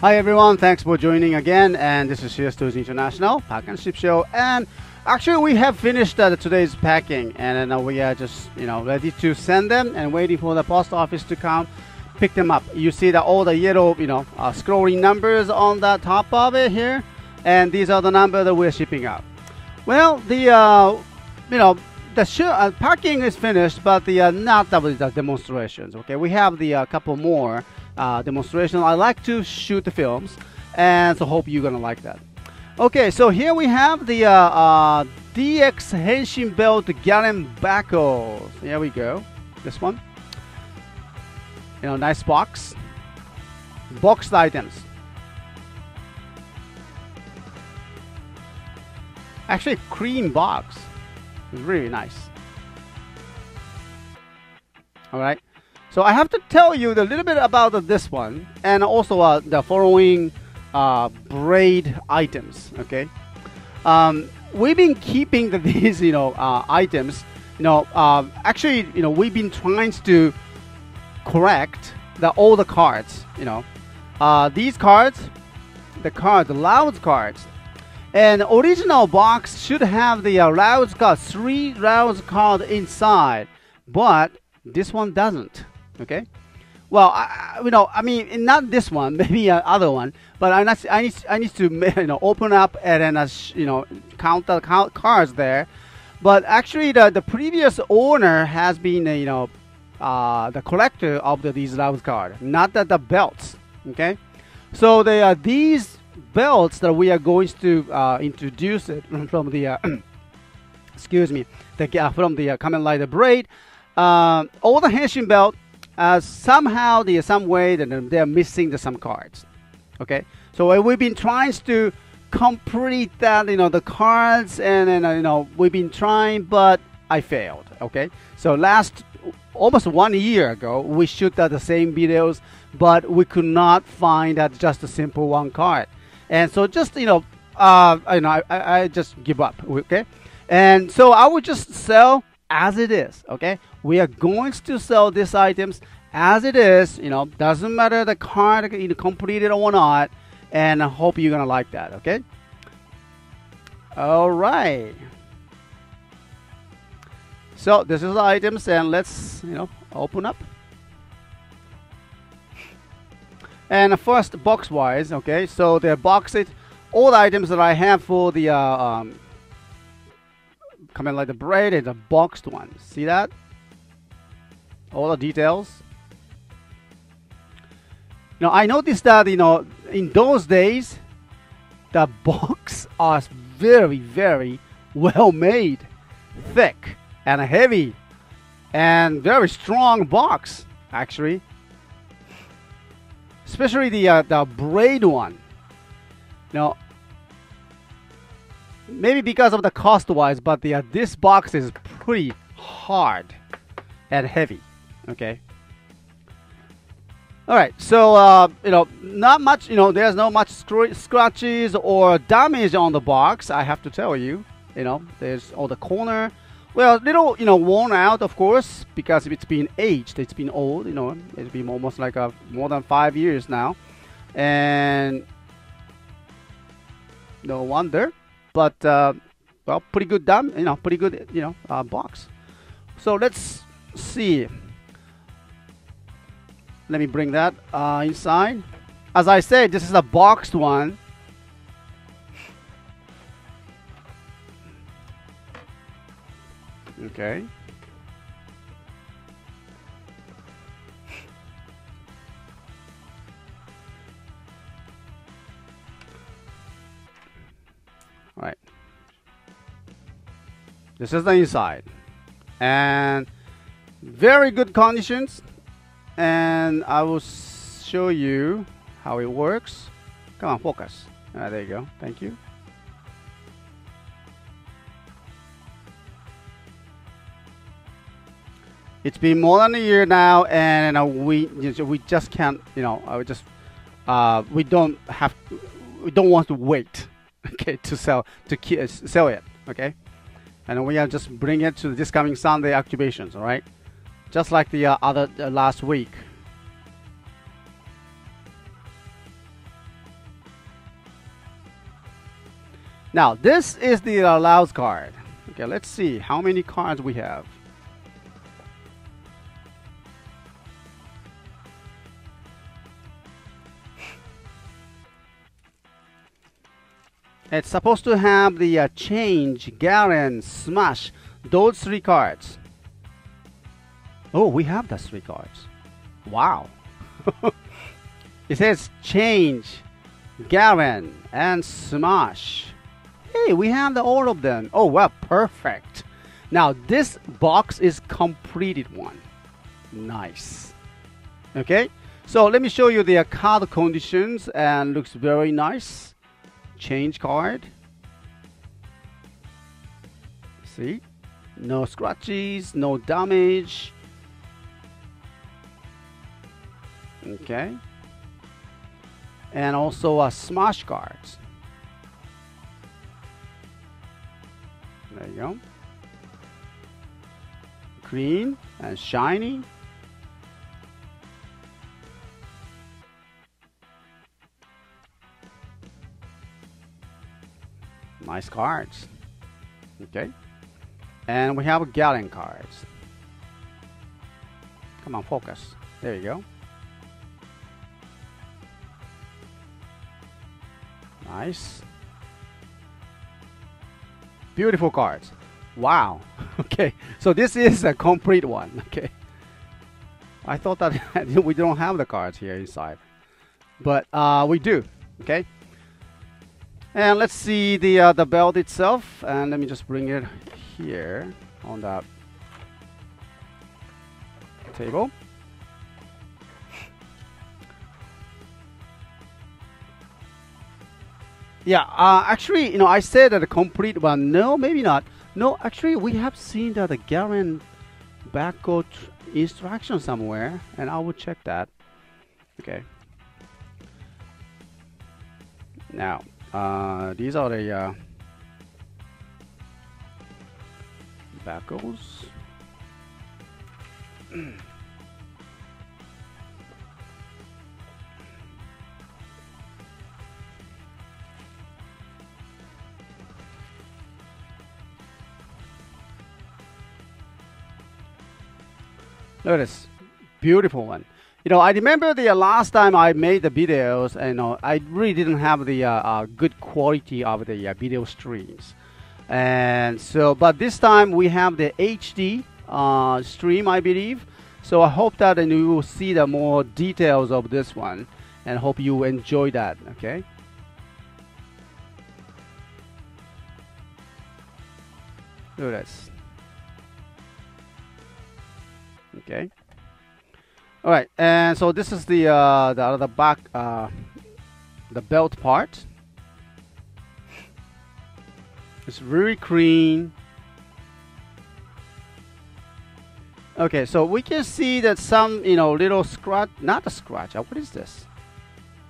Hi everyone, thanks for joining again, and this is CSTOYS International Pack and Ship Show. And actually we have finished today's packing, and we are just ready to send them and waiting for the post office to come pick them up. You see that all the yellow scrolling numbers on the top of it here, and these are the numbers that we're shipping out. Well, the packing is finished, but not the demonstrations. Okay, we have the couple more demonstrations. I like to shoot the films, and so hope you're gonna like that. Okay, so here we have the DX Henshin Belt Garren Backles. Here we go. This one. Nice box. Boxed items. Actually, cream box. Really nice. Alright. So I have to tell you a little bit about this one, and also the following braid items. Okay. We've been keeping these items. Actually, we've been trying to correct all the cards. These cards, the loud cards. And original box should have the rounds card, 3 rounds card inside, but this one doesn't. Okay, well, I mean, not this one, maybe other one, but I need to open up and then count the cards there. But actually, the previous owner has been the collector of these round cards, not the belts. Okay, so these belts that we are going to introduce it from the excuse me, from the Kamen Rider braid, all the Henshin belt, somehow some way that they're missing some cards. Okay, so we've been trying to complete that the cards, and we've been trying, but I failed. Okay, so almost 1 year ago we shoot the same videos, but we could not find just a simple one card. And so just I just give up. Okay, and so I would just sell as it is. Okay, we are going to sell these items as it is. Doesn't matter the card completed or not, and I hope you're gonna like that. Okay. All right. So this is the items, and let's open up. And first, box-wise, okay, so they're boxed. All the items that I have for the Kamen Rider braid is a boxed one. See that? All the details. Now, I noticed that, in those days, the box are very, very well made, thick and heavy, and very strong box, actually. Especially the braid one. Maybe because of the cost-wise, but this box is pretty hard and heavy. Okay. All right. So not much. There's not much scratches or damage on the box. I have to tell you. There's all the corner. Well, little, worn out, of course, because it's been aged. It's been old, It's been almost like more than 5 years now, and no wonder. But well, pretty good pretty good, box. So let's see. Let me bring that inside. As I said, this is a boxed one. Okay. All right. This is the inside, and very good conditions. And I will show you how it works. Come on, focus. There you go. Thank you. It's been more than a year now, and we just can't, we don't want to wait, okay, to sell it, okay, and we are just bringing it to this coming Sunday activations, all right, just like the last week. Now, this is the allows card. Okay, let's see how many cards we have. It's supposed to have the change, Garren, smash, those 3 cards. Oh, we have those 3 cards. Wow. It says change, Garren, and smash. Hey, we have all of them. Oh, well, perfect. Now, this box is completed one. Nice. Okay, so let me show you the card conditions, and looks very nice. Change card. See? No scratches, no damage. Okay. And also smash cards. There you go. Green and shiny. Nice cards. Okay. And we have Garren cards. Come on, focus. There you go. Nice. Beautiful cards. Wow. Okay. So this is a complete one. Okay. I thought that we don't have the cards here inside. But we do. Okay. And let's see the belt itself. And let me just bring it here on that table. Yeah, actually, I said that a complete one. No, maybe not. No, actually, we have seen the Garren barcode instruction somewhere, and I will check that. Okay. Now, these are the barcodes. Look at this beautiful one. I remember the last time I made the videos, and I really didn't have the good quality of the video streams, and so but this time we have the HD stream, I believe. So I hope that you will see the more details of this one, and hope you enjoy that. Okay. Look at this. Okay. All right, and so this is the other back, the belt part. It's really clean. Okay, so we can see that some little scratch, not a scratch. What is this?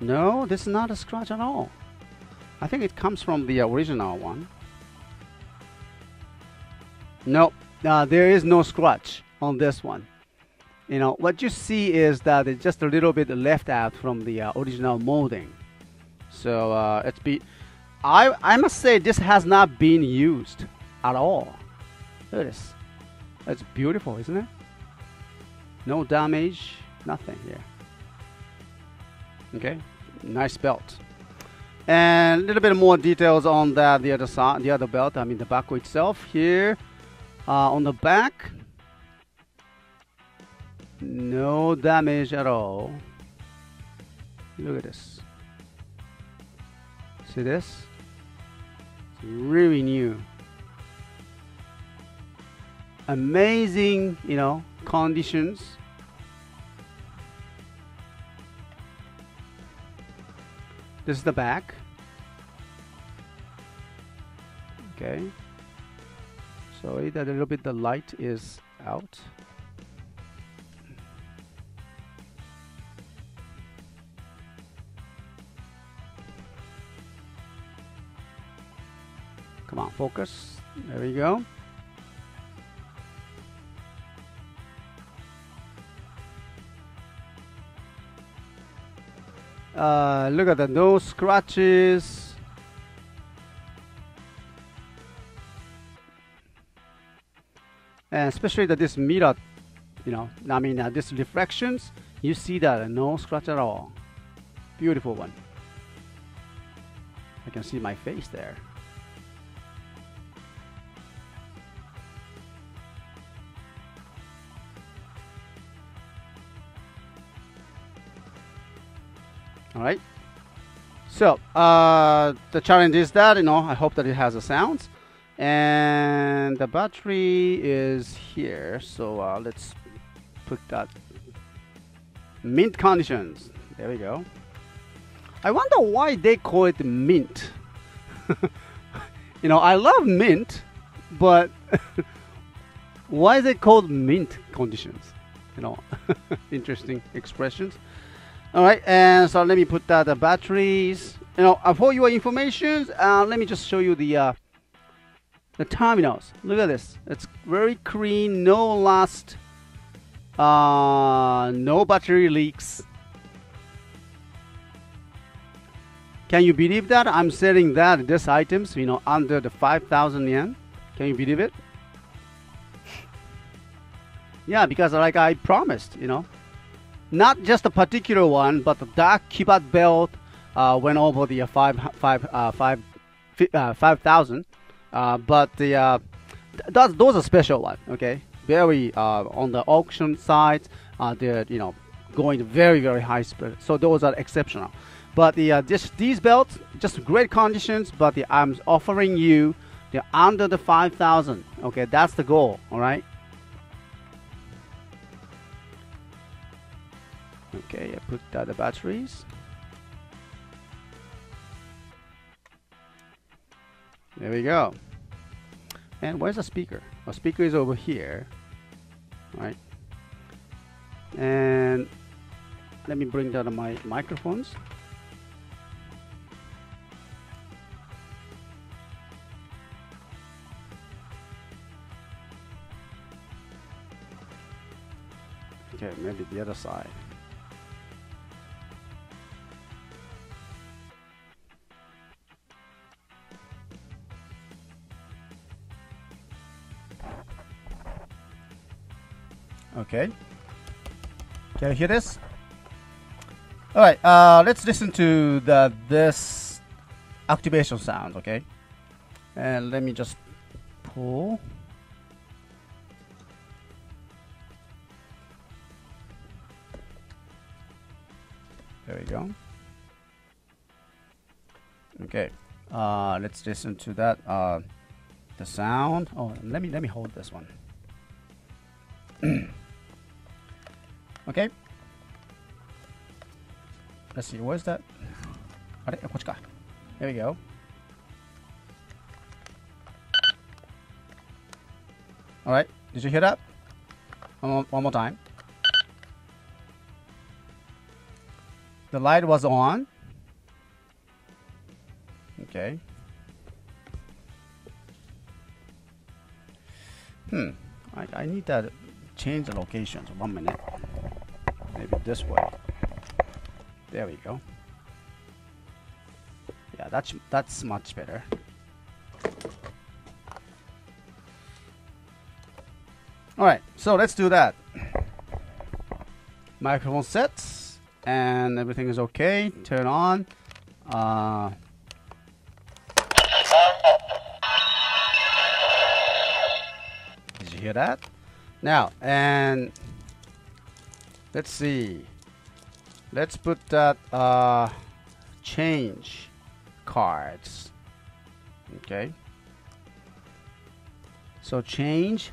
No, this is not a scratch at all. I think it comes from the original one. Nope, there is no scratch on this one. What you see is that it's just a little bit left out from the original molding. So I must say this has not been used at all. Look at this. That's beautiful, isn't it? No damage, nothing here. Okay, nice belt. And a little bit more details on that, the other side, the other belt. I mean the back itself here. On the back, no damage at all. Look at this. See this? It's really new. Amazing, conditions. This is the back. Okay. So a little bit the light is out. Come on, focus. There we go. Look at the no scratches. and especially this mirror, I mean this reflections, you see that no scratch at all. Beautiful one. I can see my face there. All right. So the challenge is that I hope that it has a sound, and the battery is here. So let's put that mint conditions. There we go. I wonder why they call it mint. I love mint, but why is it called mint conditions? Interesting expressions. All right, and so let me put that the batteries. For your information, let me just show you the terminals. Look at this. It's very clean, no rust, no battery leaks. Can you believe that I'm selling this items, under the 5,000 yen? Can you believe it? Yeah, because like I promised, not just a particular one, but the dark Kibat belt went over the 5,000. But those are special one, okay? Very on the auction side, they're going very very high speed. So those are exceptional. But these belts, just great conditions. But I'm offering you they're under the 5,000. Okay, that's the goal. All right. Okay, I put the batteries. There we go. And where's the speaker? The speaker is over here. All right. And let me bring down my microphones. Okay, maybe the other side. Okay. Can you hear this? All right. Let's listen to this activation sound. Okay. And let me just pull. There we go. Okay. Let's listen to that. The sound. Oh, let me hold this one. Okay. Let's see. Where's that? There we go. All right. Did you hear that? One more time. The light was on. Okay. I need that. Change the locations. 1 minute. Maybe this way. There we go. Yeah, that's much better. All right, so let's do that. Microphone sets and everything is okay. Turn on. Did you hear that? Now, and let's see. Let's put that change cards. Okay. So change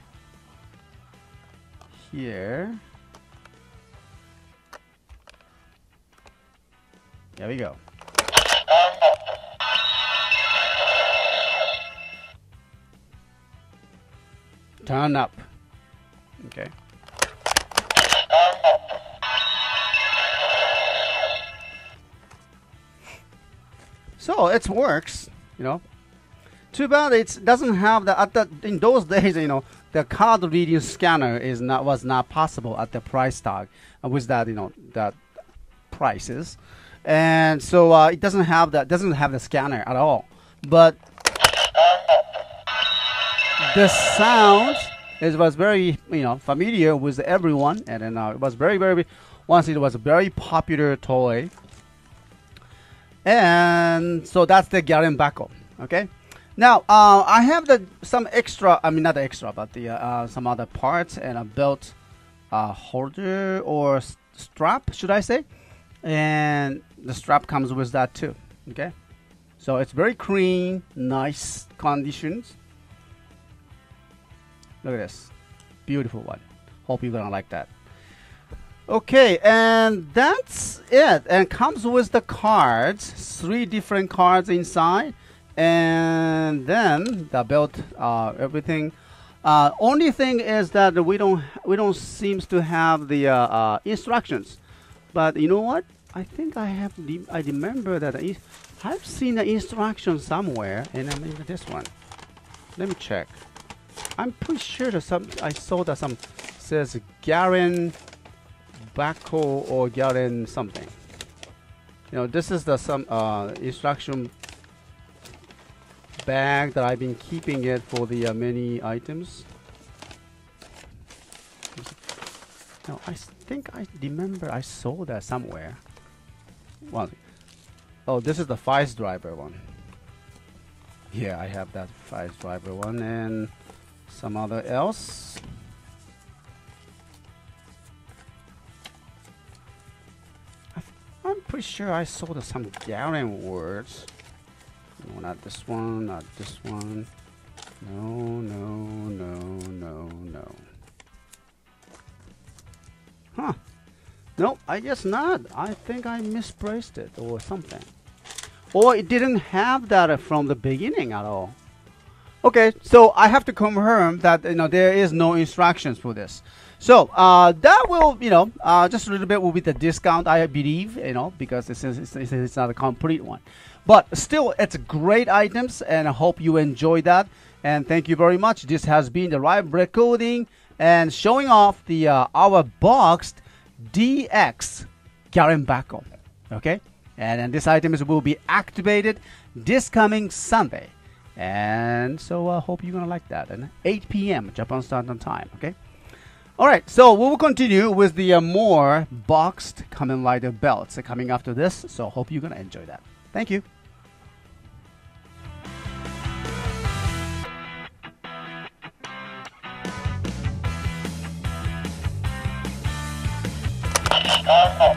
here. There we go. Turn up. Okay. So it works, Too bad it doesn't have the in those days, the card reading scanner was not possible at the price tag with that, that prices, and so it doesn't have the scanner at all. But the sound it was very familiar with everyone, and then it was very once it was a very popular toy. And so that's the Garren Bako. Okay. Now I have some extra. I mean, not extra, but the some other parts and a belt holder or strap, should I say? And the strap comes with that too. Okay. So it's very clean, nice conditions. Look at this, beautiful one. Hope you're gonna like that. Okay, and that's it. And comes with the cards, 3 different cards inside, and then the belt, everything. Only thing is that we don't seems to have the instructions. But you know what? I think I remember that I've seen the instructions somewhere, and I mean this one. Let me check. I'm pretty sure that I saw that some says Garren Bako or Garren something. This is the some instruction bag that I've been keeping it for the many items. No, I think I remember I saw that somewhere. Oh, this is the Vice driver one. Yeah, I have that Vice driver one and some other else. I'm pretty sure I saw some Garren words. No, not this one, not this one. No. Huh. No, I guess not. I think I misplaced it or something. Or it didn't have that from the beginning at all. Okay, so I have to confirm that there is no instructions for this. So that will just a little bit will be the discount, I believe, because it's not a complete one. But still, it's great items, and I hope you enjoy that. And thank you very much. This has been the live recording and showing off the our boxed DX Garren Bako. Okay, and then this item will be activated this coming Sunday. And so I hope you're gonna like that. And 8 p.m. Japan Standard Time. Okay. All right. So we will continue with the more boxed Kamen Rider belts coming after this. So hope you're gonna enjoy that. Thank you. Oh,